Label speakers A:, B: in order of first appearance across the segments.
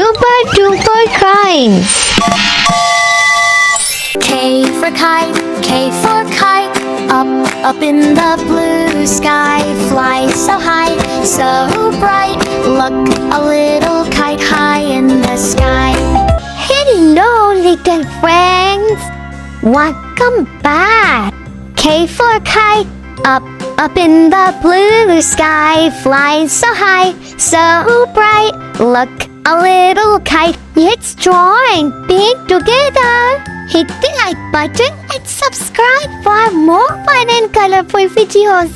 A: Super duper crime.
B: K for kite, K for kite. Up in the blue sky, fly so high, so bright. Look, a little kite high in the sky.
A: Hello, little friends. Welcome back. K for kite. Up in the blue sky, fly so high, so bright. Look, a little kite. Let's join being together. Hit the like button and subscribe for more fun and colorful videos.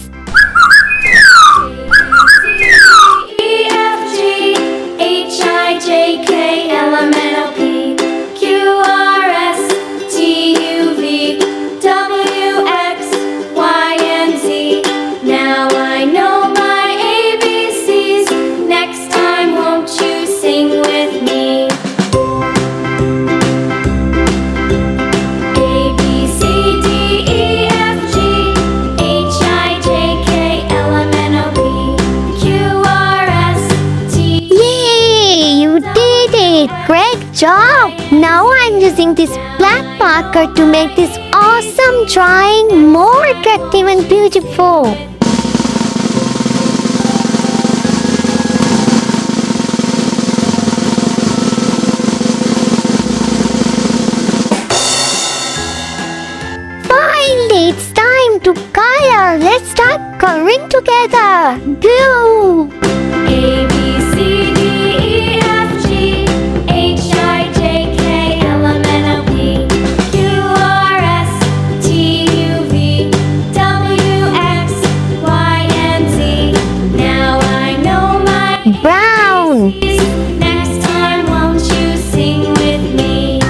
B: E, F, G, H, I, J, K, L, M, N, O, P, Q, R, S, T, U, V, W, X, Y, and Z. Now I know my ABCs. Next time, won't you sing with me? A, B, C, D, E, F, G, H, I, J, K, L, M, N, O, P, Q, R, S, T.
A: Yay! You did it! Great job! Now I'm using this black marker to make this awesome drawing more attractive and beautiful. Finally, it's time to color. Let's start coloring together. Go!
B: A, B, C, D, E, F, G, H, I, J, K, L, M, N, O, P, Q, R, S, T, U, V, W, X, Y, and Z. Now I know my
A: Brown.
B: ABCs. Next time, won't you sing with me?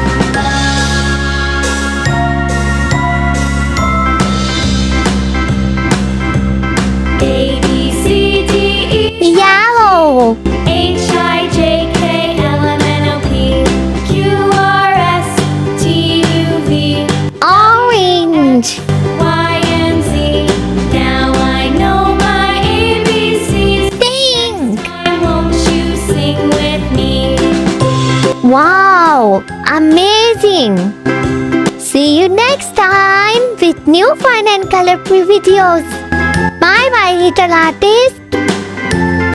B: A, B, C, D, E,
A: Yellow.
B: H, I, J, K, L, M, N, O, P, Q, R, S, T, U, V,
A: Orange.
B: Y, and Z. Now I know my ABCs.
A: Pink.
B: Why won't you sing with me?
A: Wow, amazing! See you next time with new fun and colorful videos. Bye bye, little artists.